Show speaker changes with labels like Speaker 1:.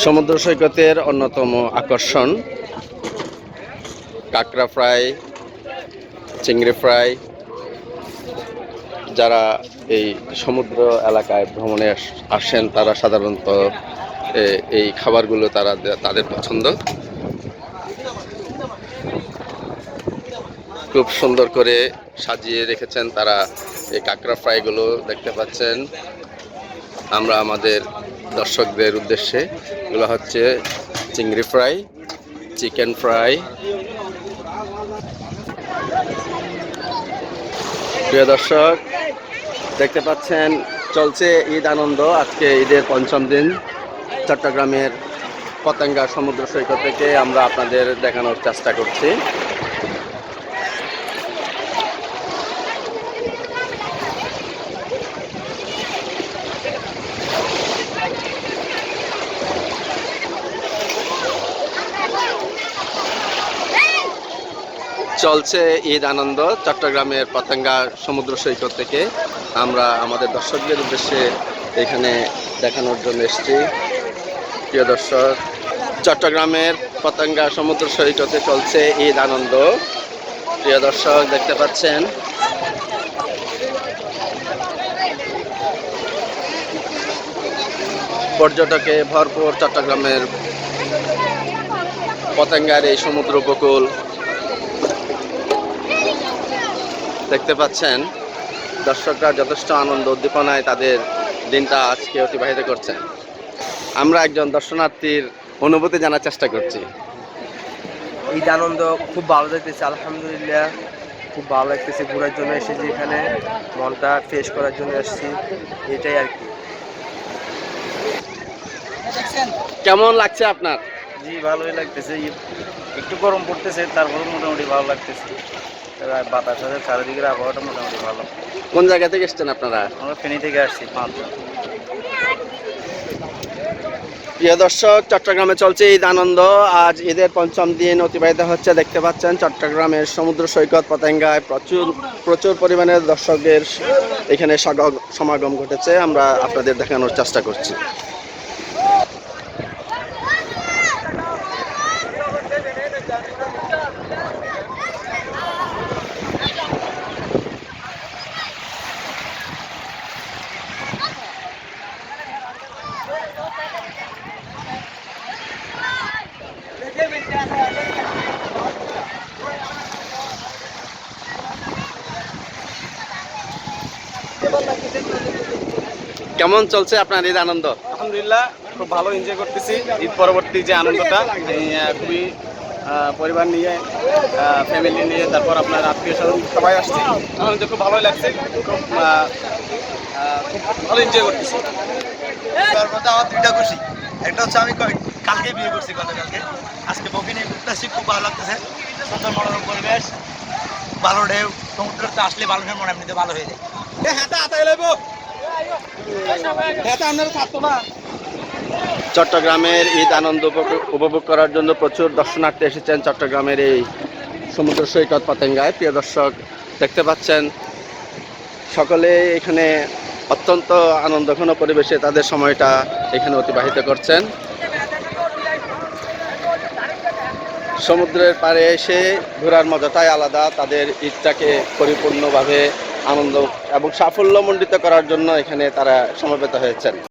Speaker 1: সমুদ্র সৈকতের অন্যতম আকর্ষণ কাঁকড়া ফ্রাই, চিংড়ি ফ্রাই। যারা এই সমুদ্র এলাকায় ভ্রমণে আসেন তারা সাধারণত এই খাবারগুলো তাদের পছন্দ। খুব সুন্দর করে সাজিয়ে রেখেছেন তারা এই কাঁকড়া ফ্রাইগুলো, দেখতে পাচ্ছেন। আমরা আমাদের দর্শকদের উদ্দেশ্যে, এগুলো হচ্ছে চিংড়ি ফ্রাই, চিকেন ফ্রাই। প্রিয় দর্শক, দেখতে পাচ্ছেন চলছে ঈদ আনন্দ। আজকে ঈদের পঞ্চম দিন। চট্টগ্রামের পতেঙ্গা সমুদ্র সৈকত থেকে আমরা আপনাদের দেখানোর চেষ্টা করছি। চলছে ঈদ আনন্দ চট্টগ্রামের পতেঙ্গা সমুদ্র সৈকত থেকে। আমরা আমাদের দর্শকদের উদ্দেশ্যে এখানে দেখানোর জন্য এসেছি। প্রিয় দর্শক, চট্টগ্রামের পতেঙ্গা সমুদ্র সৈকতে চলছে ঈদ আনন্দ। প্রিয় দর্শক, দেখতে পাচ্ছেন পর্যটকে ভরপুর চট্টগ্রামের পতেঙ্গার এই সমুদ্র উপকূল। দেখতে পাচ্ছেন দর্শকরা যথেষ্ট আনন্দ উদ্দীপনায় তাদের দিনটা আজকে অতিবাহিত করছেন। আমরা একজন দর্শনার্থীর অনুভূতি জানার চেষ্টা করছি।
Speaker 2: ঈদ আনন্দ খুব ভালো লাগতেছে, আলহামদুলিল্লাহ। খুব ভালো লাগতেছে, ঘোরার জন্য এসেছি, এখানে মনটা ফ্রেশ করার জন্য এসেছি, এটাই আর কি।
Speaker 1: কেমন লাগছে আপনার?
Speaker 2: জি, ভালোই লাগতেছে। একটু গরম পড়তেছে, তারপরে মোটামুটি ভালো লাগতেছে। বাতাস আছে, চারিদিকের আবহাওয়াটা মোটামুটি ভালো।
Speaker 1: কোন জায়গা থেকে এসছেন আপনারা?
Speaker 2: আমরা ফেনী থেকে আসছি, 5 জন।
Speaker 1: প্রিয় দর্শক, চট্টগ্রামে চলছে ঈদ আনন্দ। আজ ঈদের পঞ্চম দিন অতিবাহিত হচ্ছে। দেখতে পাচ্ছেন চট্টগ্রামের সমুদ্র সৈকত পতেঙ্গায় প্রচুর পরিমাণে দর্শকদের এখানে সমাগম ঘটেছে। আমরা আপনাদের দেখানোর চেষ্টা করছি। কেমন চলছে আপনার ঈদ আনন্দ?
Speaker 2: আলহামদুলিল্লাহ, খুব ভালো এনজয় করতেছি। ঈদ পরবর্তী যে আনন্দটা, খুবই পরিবার নিয়ে, ফ্যামিলি নিয়ে, তারপর আপনার আত্মীয় স্বজন সবাই আসছে। আনন্দ খুব ভালোই লাগছে, খুব ভালো এনজয় করতেছি।
Speaker 3: তার মধ্যে আমার দুইটা খুশি। একটা হচ্ছে আমি কালকে বিয়ে করছি, গতকালকে। আজকে বউকে নিয়ে ঘুরতেছি, খুব ভালো লাগতেছে। সুন্দর মনোরম পরিবেশ, ভালো ঢেউ। সমুদ্রতে আসলে ভালো ঢেউ, মনে এমনিতে ভালো হয়ে যায়।
Speaker 1: চট্টগ্রামের ঈদ আনন্দ উপভোগ করার জন্য প্রচুর দর্শনার্থী এসেছেন চট্টগ্রামের এই সমুদ্র সৈকত পতেঙ্গায়। প্রিয় দর্শক, দেখতে পাচ্ছেন সকলে এখানে অত্যন্ত আনন্দঘন পরিবেশে তাদের সময়টা এখানে অতিবাহিত করছেন। সমুদ্রের পাড়ে এসে ঘোরার মজাটাই আলাদা। তাদের ঈদটাকে পরিপূর্ণভাবে আনন্দ এবং সাফল্যমণ্ডিত করার জন্য এখানে তারা সমবেত হয়েছেন।